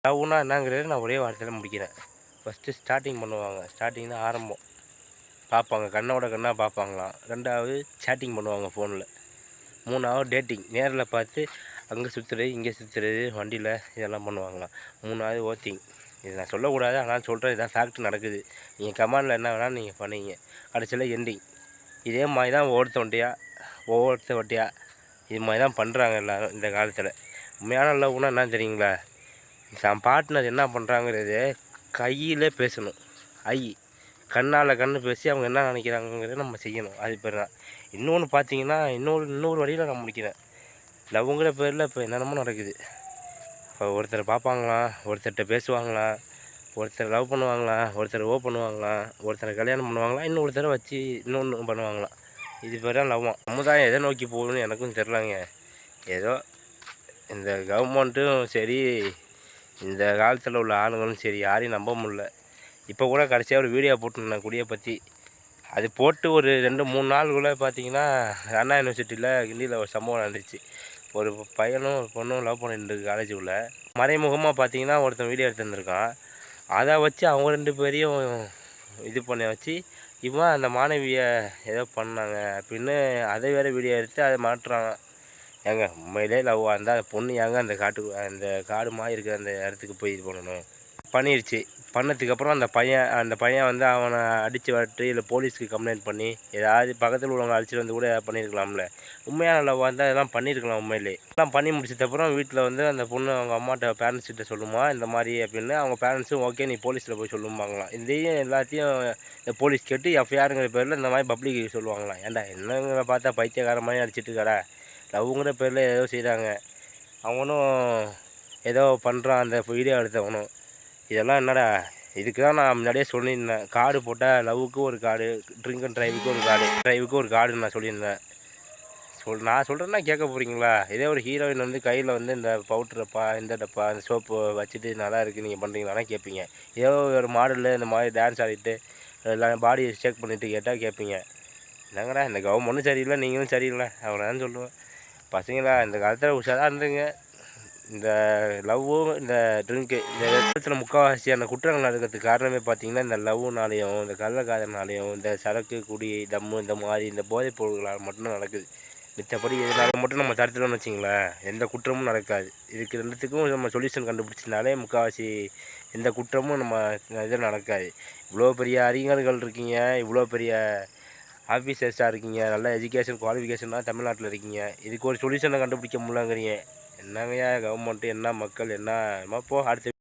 லவ்னா என்னங்கிறது நான் ஒரே வார்த்தையில் முடிக்கிறேன். ஃபஸ்ட்டு ஸ்டார்ட்டிங் பண்ணுவாங்க. ஸ்டார்ட்டிங் தான் ஆரம்பம். பார்ப்பாங்க. கண்ணோட கண்ணா பார்ப்பாங்களாம். 2வது சேட்டிங் பண்ணுவாங்க ஃபோனில். 3வது டேட்டிங். நேரில் பார்த்து அங்கே சுற்றுறது, இங்கே சுற்றுறது, வண்டியில் இதெல்லாம் பண்ணுவாங்களாம். 3வது ஓத்திங். இது நான் சொல்லக்கூடாது. ஆனால் சொல்கிறேன். இதான் ஃபேக்ட் நடக்குது. நீங்கள் கமெண்டில் என்ன வேணாலும் நீங்கள் பண்ணுவீங்க. கடைசியில் எண்டிங். இதே மாதிரி தான் ஒவ்வொருத்தவட்டியா இது மாதிரி தான் பண்ணுறாங்க எல்லோரும் இந்த காலத்தில். உண்மையான லவ்னா என்ன தெரியுங்களா? தன் பார்ட்னர் என்ன பண்ணுறாங்கிறது கையிலே பேசணும். கண்ணால் கண்ணு பேசி அவங்க என்ன நினைக்கிறாங்கிறத நம்ம செய்யணும். அது பேர் தான். இன்னொன்று பார்த்தீங்கன்னா, இன்னொரு வழியில் நான் முடிக்கிறேன். லவ்வுங்கிற பேரில் இப்போ என்னென்னமோ நடக்குது. இப்போ ஒருத்தரை பார்ப்பாங்களாம், ஒருத்தர்கிட்ட பேசுவாங்களாம், ஒருத்தர் லவ் பண்ணுவாங்களாம், ஒருத்தர் பண்ணுவாங்களாம், ஒருத்தரை கல்யாணம் பண்ணுவாங்களாம், இன்னொருத்தரை வச்சு இன்னொன்று பண்ணுவாங்களாம். இது பேர் தான் லவ்வாம். சமுதாயம் எதை நோக்கி போகுதுன்னு எனக்கும் தெரிலங்க. ஏதோ இந்த கவர்மெண்ட்டும் சரி, இந்த காலத்தில் உள்ள ஆளுங்களும் சரி, யாரையும் நம்ப முடியல. இப்போ கூட கடைசியாக ஒரு வீடியோ போட்டுருந்தேன் குடியை பற்றி. அது போட்டு ஒரு 2-3 நாளுக்குள்ளே பார்த்தீங்கன்னா, அண்ணா யூனிவர்சிட்டியில் கிண்டியில் ஒரு சம்பவம் நடந்துச்சு. ஒரு பையனும் ஒரு பொண்ணும் லவ் பண்ணிட்டு காலேஜுக்குள்ளே. மறைமுகமாக பார்த்தீங்கன்னா ஒருத்தன் வீடியோ எடுத்துருந்துருக்கான். அதை வச்சு அவங்க 2 பேரையும் இது பண்ண வச்சு, இவன் அந்த மாணவியை ஏதோ பண்ணாங்க அப்படின்னு அதை வேறு வீடியோ எடுத்து அதை மாட்டுறாங்க. ஏங்க உண்மையிலே லவ்வாக இருந்தால் அந்த பொண்ணு ஏங்க அந்த காடு மாதிரி இருக்கிற அந்த இடத்துக்கு போய் இது பண்ணணும். பண்ணிடுச்சு. பண்ணதுக்கப்புறம் அந்த பையன் வந்து அவனை அடித்து விரட்டி இல்லை போலீஸுக்கு கம்ப்ளைண்ட் பண்ணி ஏதாவது பக்கத்தில் உள்ளவங்க அடிச்சுட்டு வந்து கூட பண்ணியிருக்கலாம்ல. உண்மையான லவ்வாக இருந்தால் இதெல்லாம் பண்ணியிருக்கலாம் உண்மையிலே. எல்லாம் பண்ணி முடிச்சதுக்கப்புறம் வீட்டில் வந்து அந்த பொண்ணு அவங்க அம்மாட்ட பேரண்ட்ஸ்கிட்ட சொல்லுமா இந்த மாதிரி அப்படின்னு. அவங்க பேரண்ட்ஸும் ஓகே நீ போலீஸில் போய் சொல்லுவாங்களாம். இதையும் எல்லாத்தையும் இந்த போலீஸ் கேட்டு எஃப்ஐஆருங்கிற பேரில் இந்த மாதிரி பப்ளிக் சொல்லுவாங்களாம். ஏன்டா என்னங்கிற பார்த்தா பைத்தியக்கார மாதிரி அடிச்சிட்டு இருக்கடா. லவ்வுங்கிற பேரில் ஏதோ செய்கிறாங்க. அவனும் ஏதோ பண்ணுறான் அந்த வீடியோ எடுத்தவனும். இதெல்லாம் என்னடா? இதுக்கு தான் நான் முன்னாடியே சொல்லியிருந்தேன். கார்டு போட்டால் லவ்வுக்கு ஒரு கார்டு, ட்ரிங்க் அண்ட் ட்ரைவுக்கு ஒரு கார்டுன்னு நான் சொல்லியிருந்தேன். நான் சொல்கிறேன்னா கேட்க போகிறீங்களா? இதே ஒரு ஹீரோயின் வந்து கையில் வந்து இந்த பவுட்ரு டப்பா, இந்த டப்பா, இந்த சோப்பு வச்சுட்டு நல்லா இருக்குது நீங்கள் பண்ணுறீங்களானா கேட்பீங்க. ஏதோ ஒரு மாடலில் இந்த மாதிரி டான்ஸ் ஆடிட்டு எல்லாம் பாடியை செக் பண்ணிவிட்டு கேட்டால் கேட்பீங்க. என்னங்கடா இந்த கவர்மெண்ட்டும் சரியில்லை, நீங்களும் சரியில்லை, அவ்வளோதான் சொல்லுவேன். பசங்களா இந்த காலத்தில் உஷாராக இருந்துங்க. இந்த லவ்வும் இந்த ட்ரிங்க்கு இந்த இடத்துல முக்கால்வாசியான குற்றங்கள் நடக்கிறதுக்கு காரணமே பார்த்தீங்கன்னா, இந்த லவ்வுனாலேயும், இந்த கள்ளக்காதல்னாலேயும், இந்த சரக்கு, குடி, தம்மு இந்த மாதிரி இந்த போதைப் பொருள்களால் மட்டும்தான் நடக்குது. மித்தபடி இதனால மட்டும் நம்ம தடுத்துட்டோம்னு வச்சிங்களேன், எந்த குற்றமும் நடக்காது. இதுக்கு 2த்துக்கும் நம்ம சொல்யூஷன் கண்டுபிடிச்சனாலே முக்கால்வாசி எந்த குற்றமும் நம்ம இதில் நடக்காது. இவ்வளோ பெரிய அறிஞர்கள் இருக்கீங்க, இவ்வளோ பெரிய ஆஃபீஸர்ஸாக இருக்கீங்க, நல்ல எஜுகேஷன் குவாலிஃபிகேஷனாக தமிழ்நாட்டில் இருக்கீங்க. இதுக்கு ஒரு சொல்யூஷனை கண்டுபிடிக்க முடியலங்கிறீங்க. என்னங்கய்யா கவர்மெண்ட்டு, என்ன மக்கள், என்ன போ அடுத்த